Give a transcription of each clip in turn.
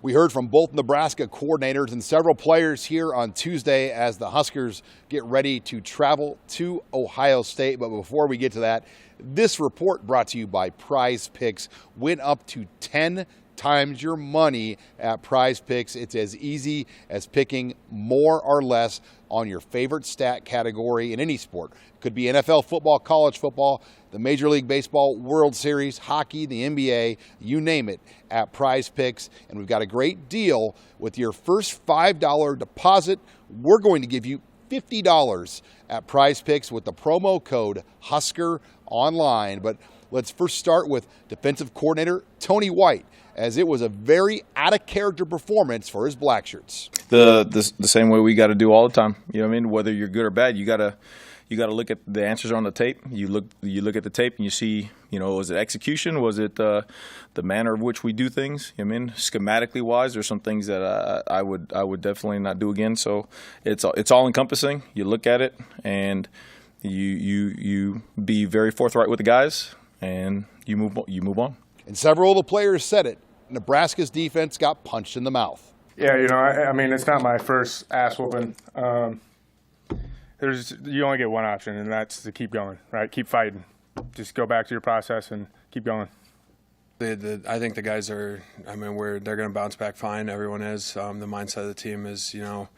We heard from both Nebraska coordinators and several players here on Tuesday as the Huskers get ready to travel to Ohio State. But before we get to that, this report brought to you by Prize Picks. Win up to 10 times your money at Prize Picks. It's as easy as picking more or less on your favorite stat category in any sport. It could be NFL football, college football, the Major League Baseball, World Series, hockey, the NBA, you name it, at Prize Picks. And we've got a great deal with your first $5 deposit. We're going to give you $50 at Prize Picks with the promo code HuskerOnline. But let's first start with defensive coordinator Tony White, as it was a very out-of-character performance for his black shirts. The same way we got to do all the time. You know what I mean? Whether you're good or bad, you got to look at the answers on the tape. You look at the tape and you see, was it execution? Was it the manner of which we do things? I mean, schematically wise, there's some things that I would definitely not do again. So it's all encompassing. You look at it and you be very forthright with the guys, and you move on. And several of the players said it. Nebraska's defense got punched in the mouth. Yeah, I mean, it's not my first ass whooping. You only get one option, and that's to keep going, right? Keep fighting. Just go back to your process and keep going. I think the guys they're going to bounce back fine. Everyone is. The mindset of the team is, it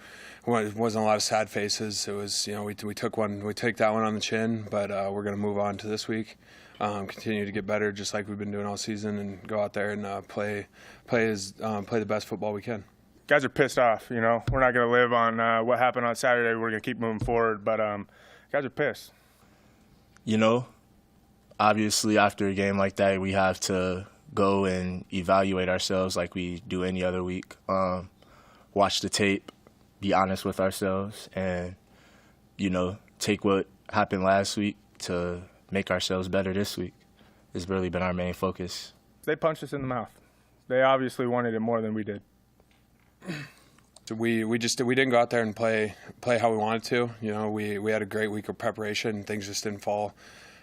wasn't a lot of sad faces. It was, we take that one on the chin, but we're going to move on to this week. Continue to get better, just like we've been doing all season, and go out there and play the best football we can. Guys are pissed off. We're not going to live on what happened on Saturday. We're going to keep moving forward, but guys are pissed. Obviously after a game like that, we have to go and evaluate ourselves like we do any other week. Watch the tape, be honest with ourselves, and take what happened last week to make ourselves better this week. It's really been our main focus. They punched us in the mouth. They obviously wanted it more than we did. So we didn't go out there and play how we wanted to. We had a great week of preparation. Things just didn't fall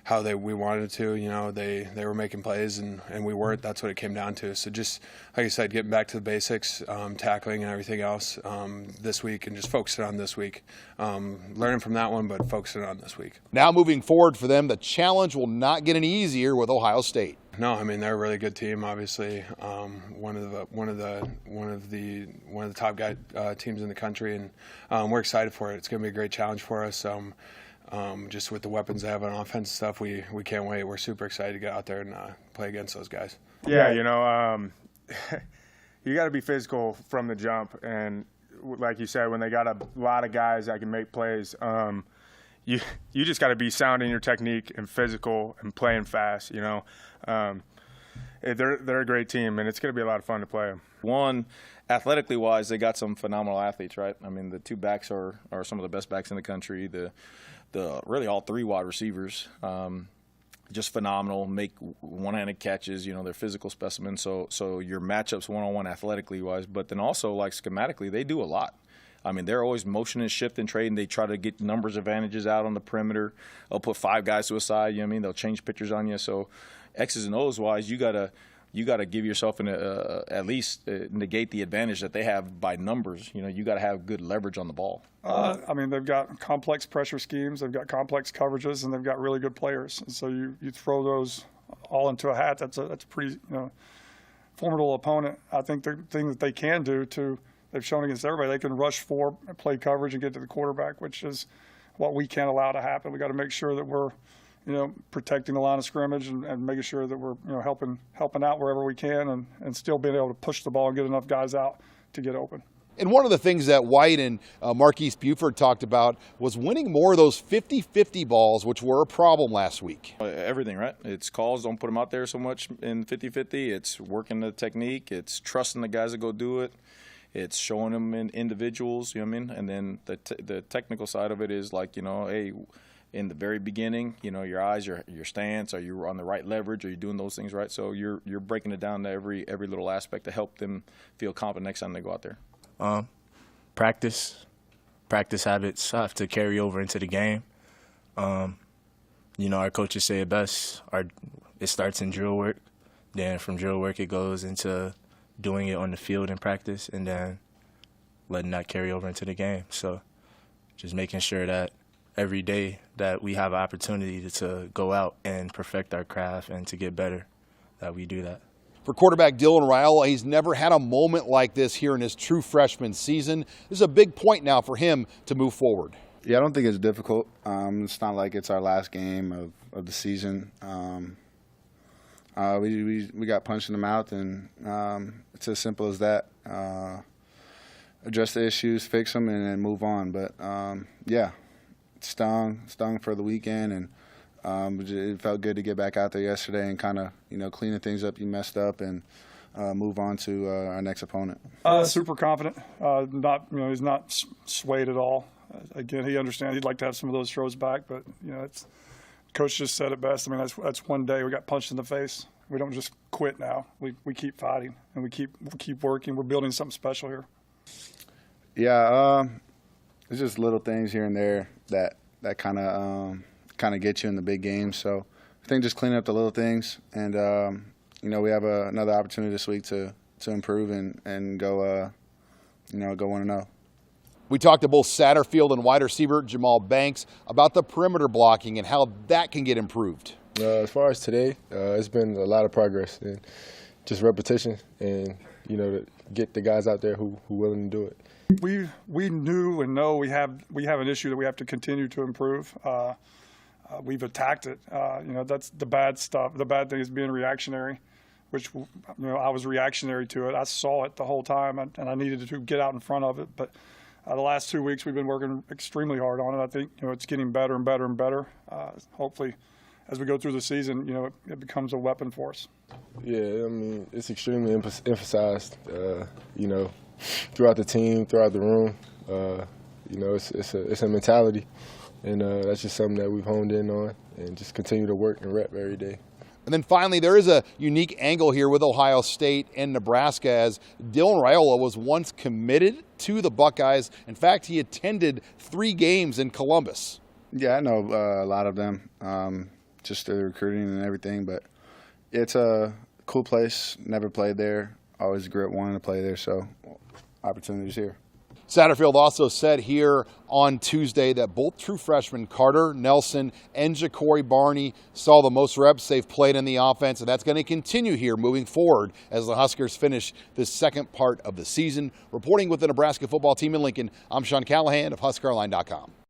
how we wanted to. They were making plays and we weren't. That's what it came down to. So just like I said, getting back to the basics, tackling and everything else this week, and just focusing on this week. Learning from that one, but focusing on this week. Now moving forward for them, the challenge will not get any easier with Ohio State. No, I mean, they're a really good team. Obviously, one of the top teams in the country, and we're excited for it. It's going to be a great challenge for us. Just with the weapons they have on offense and stuff, we can't wait. We're super excited to get out there and play against those guys. Yeah, you got to be physical from the jump, and like you said, when they got a lot of guys that can make plays, you just got to be sound in your technique and physical and playing fast. They're a great team, and it's going to be a lot of fun to play them. One, athletically wise, they got some phenomenal athletes, right? I mean, the two backs are some of the best backs in the country. The really all three wide receivers, just phenomenal. Make one-handed catches. They're physical specimens. So your matchups one-on-one athletically wise, but then also like schematically, they do a lot. I mean, they're always motioning, shifting, trading. They try to get numbers advantages out on the perimeter. They'll put five guys to a side. They'll change pictures on you. So X's and O's wise, you gotta give yourself at least negate the advantage that they have by numbers. You got to have good leverage on the ball. They've got complex pressure schemes, they've got complex coverages, and they've got really good players. And so you throw those all into a hat. That's a pretty formidable opponent. I think the thing that they can do they've shown against everybody, they can rush four, play coverage, and get to the quarterback, which is what we can't allow to happen. We got to make sure that we're protecting the line of scrimmage and making sure that we're helping out wherever we can, and still being able to push the ball and get enough guys out to get open. And one of the things that White and Marquise Buford talked about was winning more of those 50-50 balls, which were a problem last week. Everything, right? It's calls, don't put them out there so much in 50-50. It's working the technique. It's trusting the guys to go do it. It's showing them in individuals, And then the technical side of it is like, hey, in the very beginning, your eyes, your stance, are you on the right leverage? Are you doing those things right? So you're breaking it down to every little aspect to help them feel confident next time they go out there. Practice habits have to carry over into the game. Our coaches say it best. It starts in drill work. Then from drill work, it goes into doing it on the field in practice and then letting that carry over into the game. So just making sure that every day that we have an opportunity to go out and perfect our craft and to get better, that we do that. For quarterback Dylan Raiola, he's never had a moment like this here in his true freshman season. This is a big point now for him to move forward. Yeah, I don't think it's difficult. It's not like it's our last game of the season. We got punched in the mouth, and it's as simple as that. Address the issues, fix them, and then move on. But, yeah, stung for the weekend, and it felt good to get back out there yesterday and kind of, clean the things up you messed up and move on to our next opponent. Super confident. He's not swayed at all. Again, he understands he'd like to have some of those throws back, but it's coach just said it best. I mean, that's one day we got punched in the face. We don't just quit now. We keep fighting and we keep working. We're building something special here. Yeah, it's just little things here and there that kind of get you in the big games. So I think just cleaning up the little things, and we have another opportunity this week to improve and go 1-0. We talked to both Satterfield and wide receiver Jamal Banks about the perimeter blocking and how that can get improved. As far as today, it's been a lot of progress and just repetition, and to get the guys out there who willing to do it. We knew and know we have an issue that we have to continue to improve. We've attacked it. That's the bad stuff. The bad thing is being reactionary, which I was reactionary to it. I saw it the whole time, and I needed to get out in front of it. But the last 2 weeks we've been working extremely hard on it. I think it's getting better and better and better. Hopefully, as we go through the season, it becomes a weapon for us. Yeah, I mean, it's extremely emphasized, throughout the team, throughout the room. It's a mentality, and that's just something that we've honed in on and just continue to work and rep every day. And then finally, there is a unique angle here with Ohio State and Nebraska, as Dylan Raiola was once committed to the Buckeyes. In fact, he attended 3 games in Columbus. Yeah, I know a lot of them, just the recruiting and everything, but it's a cool place. Never played there. Always grew up wanting to play there, so opportunities here. Satterfield also said here on Tuesday that both true freshmen Carter Nelson and Ja'Cory Barney saw the most reps they've played in the offense, and that's going to continue here moving forward as the Huskers finish this second part of the season. Reporting with the Nebraska football team in Lincoln, I'm Sean Callahan of HuskerOnline.com.